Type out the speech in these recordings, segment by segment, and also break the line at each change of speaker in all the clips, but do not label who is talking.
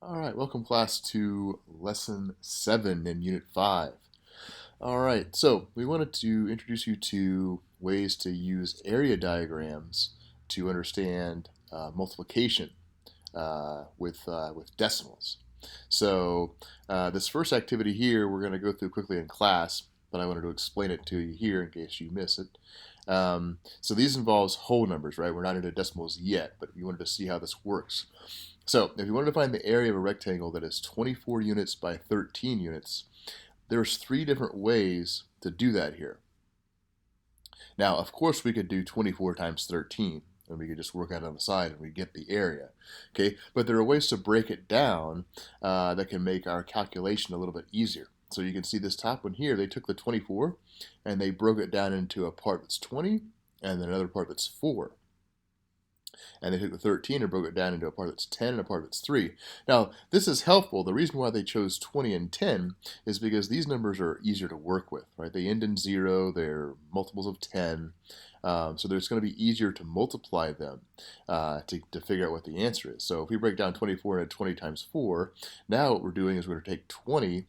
All right, welcome class to lesson 7 in unit 5. All right, so we wanted to introduce you to ways to use area diagrams to understand multiplication with decimals. So this first activity here we're going to go through quickly in class, but I wanted to explain it to you here in case you miss it. So these involves whole numbers, right? We're not into decimals yet, but we wanted to see how this works. So if you wanted to find the area of a rectangle that is 24 units by 13 units, there's 3 different ways to do that here. Now, of course, we could do 24 times 13, and we could just work out on the side and we get the area. Okay, but there are ways to break it down that can make our calculation a little bit easier. So you can see this top one here, they took the 24 and they broke it down into a part that's 20 and then another part that's 4. And they took the 13 and broke it down into a part that's 10 and a part that's 3. Now, this is helpful. The reason why they chose 20 and 10 is because these numbers are easier to work with, right? They end in 0, they're multiples of 10, so it's going to be easier to multiply them to figure out what the answer is. So if we break down 24 into 20 times 4, now what we're doing is we're going to take 20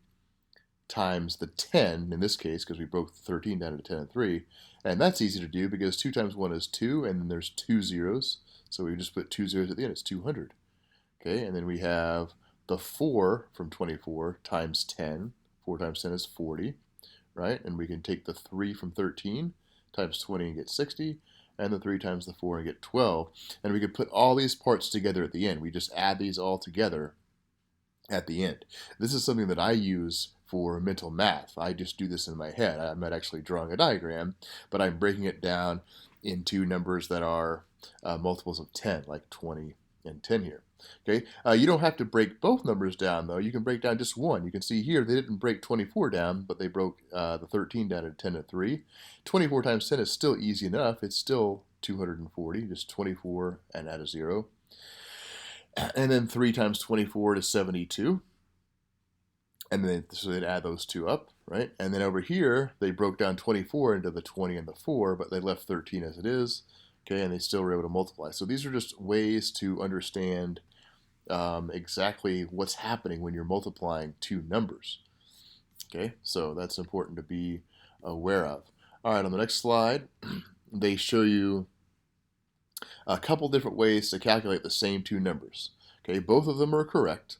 times the 10, in this case, because we broke the 13 down into 10 and 3, and that's easy to do because 2 times 1 is 2, and then there's 2 zeros. So we just put 2 zeros at the end. It's 200. Okay, and then we have the 4 from 24 times 10. 4 times 10 is 40, right? And we can take the 3 from 13 times 20 and get 60, and the 3 times the 4 and get 12. And we could put all these parts together at the end. We just add these all together at the end. This is something that I use for mental math. I just do this in my head. I'm not actually drawing a diagram, but I'm breaking it down into numbers that are multiples of 10, like 20 and 10 here. Okay, you don't have to break both numbers down, though. You can break down just one. You can see here they didn't break 24 down, but they broke the 13 down into 10 and 3. 24 times 10 is still easy enough. It's still 240, just 24 and add a 0. And then 3 times 24 is 72. And then so they'd add those two up, right? And then over here, they broke down 24 into the 20 and the 4, but they left 13 as it is. Okay, and they still were able to multiply. So these are just ways to understand exactly what's happening when you're multiplying two numbers. Okay, so that's important to be aware of. All right, on the next slide, they show you a couple different ways to calculate the same two numbers. Okay, both of them are correct.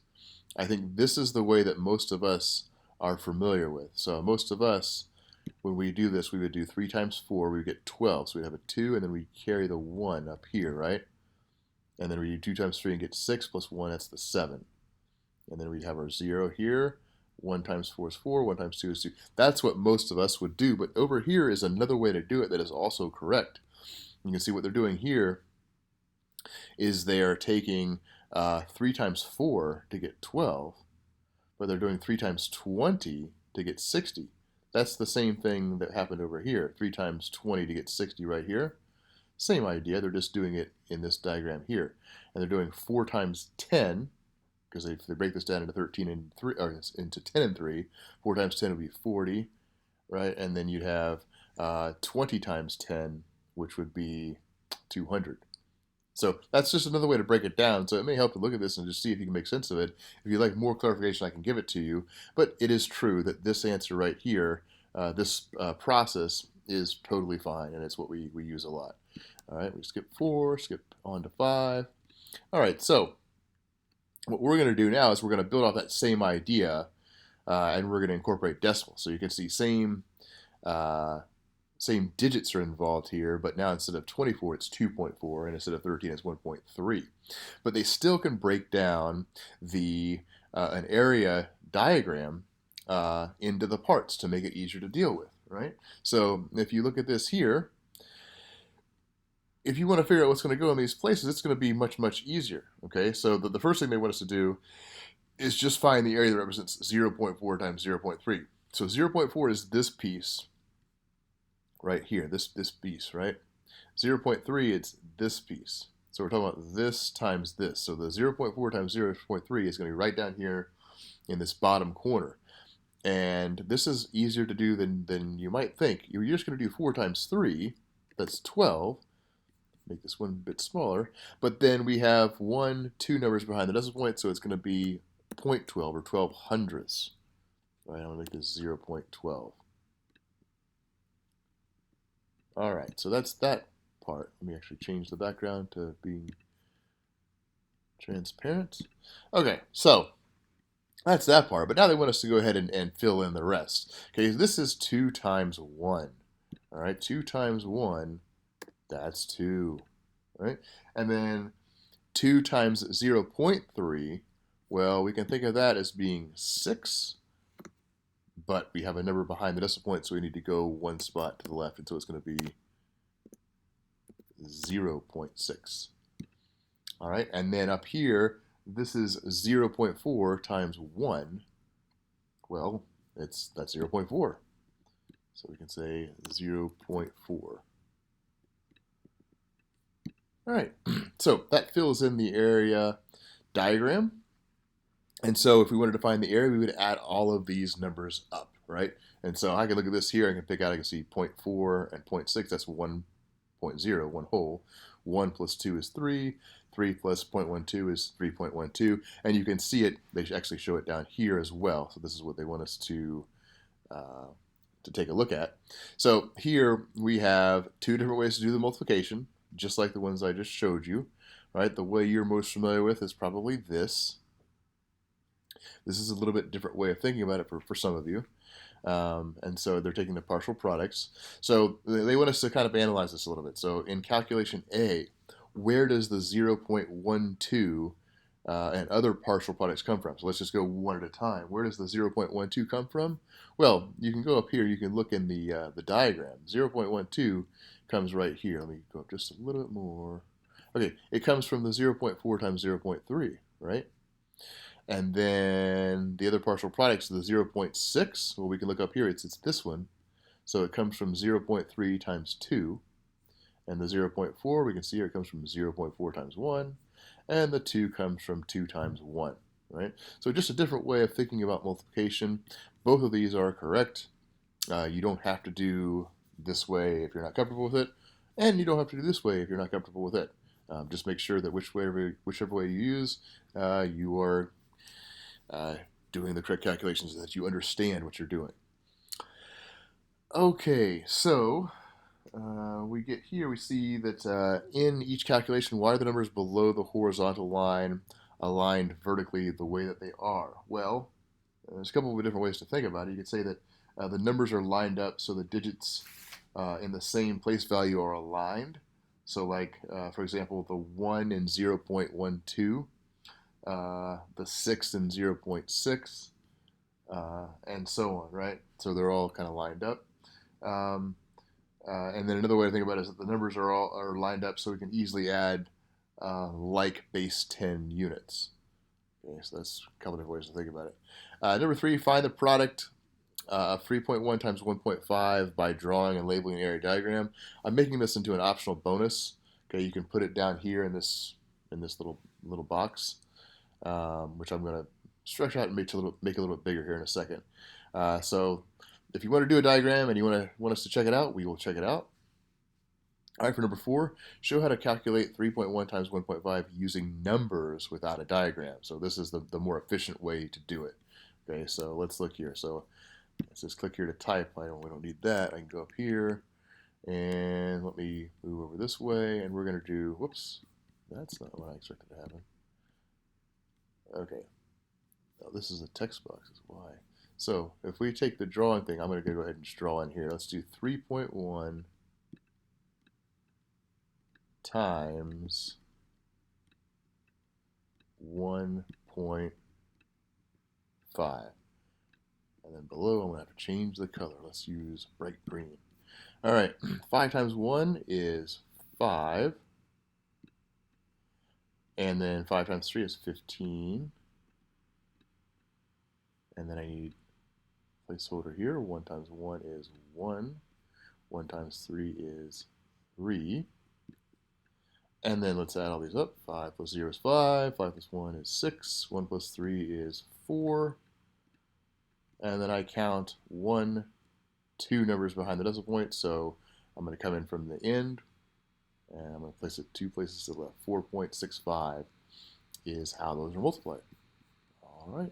I think this is the way that most of us are familiar with. So most of us, when we do this, we would do 3 times 4, we would get 12. So we'd have a 2, and then we carry the 1 up here, right? And then we do 2 times 3 and get 6 plus 1, that's the 7. And then we'd have our 0 here. 1 times 4 is 4, 1 times 2 is 2. That's what most of us would do, but over here is another way to do it that is also correct. You can see what they're doing here is they are taking 3 times 4 to get 12, but they're doing 3 times 20 to get 60. That's the same thing that happened over here. 3 times 20 to get 60 right here. Same idea, they're just doing it in this diagram here. And they're doing 4 times 10, because if they break this down into 13 and 3, or into 10 and 3, 4 times 10 would be 40, right? And then you'd have 20 times 10, which would be 200. So that's just another way to break it down. So it may help to look at this and just see if you can make sense of it. If you'd like more clarification, I can give it to you. But it is true that this answer right here, this process is totally fine, and it's what we use a lot. All right, we skip 4, skip on to 5. All right, so what we're going to do now is we're going to build off that same idea, and we're going to incorporate decimals. So you can see same digits are involved here, but now instead of 24, it's 2.4, and instead of 13, it's 1.3. But they still can break down an area diagram into the parts to make it easier to deal with, right? So if you look at this here, if you want to figure out what's going to go in these places, it's going to be much, much easier, okay? So the first thing they want us to do is just find the area that represents 0.4 times 0.3. So 0.4 is this piece right here, this piece, right? 0.3, it's this piece. So we're talking about this times this. So the 0.4 times 0.3 is going to be right down here in this bottom corner. And this is easier to do than you might think. You're just going to do 4 times 3, that's 12. make this one a bit smaller. But then we have 2 numbers behind the decimal point, so it's going to be 0.12 or 12 hundredths. All right, I'm going to make this 0.12. All right, so that's that part. Let me actually change the background to being transparent. Okay, so that's that part. But now they want us to go ahead and fill in the rest. Okay, this is 2 times 1. All right, 2 times 1, that's 2. All right, and then 2 times 0.3, well, we can think of that as being 6. But we have a number behind the decimal point, so we need to go 1 spot to the left, and so it's going to be 0.6. All right, and then up here, this is 0.4 times 1. Well, that's 0.4. So we can say 0.4. All right, so that fills in the area diagram. And so if we wanted to find the area, we would add all of these numbers up, right? And so I can look at this here. I can pick out, I can see 0.4 and 0.6. That's 1.0, 1 whole. 1 plus 2 is 3. 3 plus 0.12 is 3.12. And you can see it. They actually show it down here as well. So this is what they want us to take a look at. So here we have 2 different ways to do the multiplication, just like the ones I just showed you, right? The way you're most familiar with is probably this. This is a little bit different way of thinking about it for some of you. And so they're taking the partial products. So they want us to kind of analyze this a little bit. So in calculation A, where does the 0.12 and other partial products come from? So let's just go one at a time. Where does the 0.12 come from? Well, you can go up here. You can look in the diagram. 0.12 comes right here. Let me go up just a little bit more. Okay, it comes from the 0.4 times 0.3, right? And then the other partial products, the 0.6, well, we can look up here. It's this one. So it comes from 0.3 times 2. And the 0.4, we can see here, it comes from 0.4 times 1. And the 2 comes from 2 times 1, right? So just a different way of thinking about multiplication. Both of these are correct. You don't have to do this way if you're not comfortable with it. And you don't have to do this way if you're not comfortable with it. Just make sure that whichever way you use, you are doing the correct calculations, that you understand what you're doing. Okay, so we get here, we see that in each calculation, why are the numbers below the horizontal line aligned vertically the way that they are? Well, there's a couple of different ways to think about it. You could say that the numbers are lined up so the digits in the same place value are aligned. So like, for example, the 1 and 0.12, the 6 and 0.6, and so on, right? So they're all kind of lined up. And then another way to think about it is that the numbers are lined up so we can easily add like base 10 units. Okay, so that's a couple different ways to think about it. Number 3, find the product of 3.1 times 1.5 by drawing and labeling an area diagram. I'm making this into an optional bonus. Okay, you can put it down here in this little box, which I'm going to stretch out and make a little bit bigger here in a second. So if you want to do a diagram and you want us to check it out, we will check it out. All right, for number 4, show how to calculate 3.1 times 1.5 using numbers without a diagram. So this is the more efficient way to do it. Okay, so let's look here. So let's just click here to type. We don't need that. I can go up here and let me move over this way, and we're going to do, whoops, that's not what I expected to happen. Okay, now this is a text box, is why. So if we take the drawing thing, I'm going to go ahead and just draw in here. Let's do 3.1 times 1.5. And then below, I'm going to have to change the color. Let's use bright green. All right, 5 times 1 is 5. And then 5 times 3 is 15. And then I need placeholder here. 1 times 1 is 1. 1 times 3 is 3. And then let's add all these up. 5 plus 0 is 5. 5 plus 1 is 6. 1 plus 3 is 4. And then I count 1, 2 numbers behind the decimal point. So I'm going to come in from the end. And I'm going to place it two places to the left. 4.65 is how those are multiplied. All right.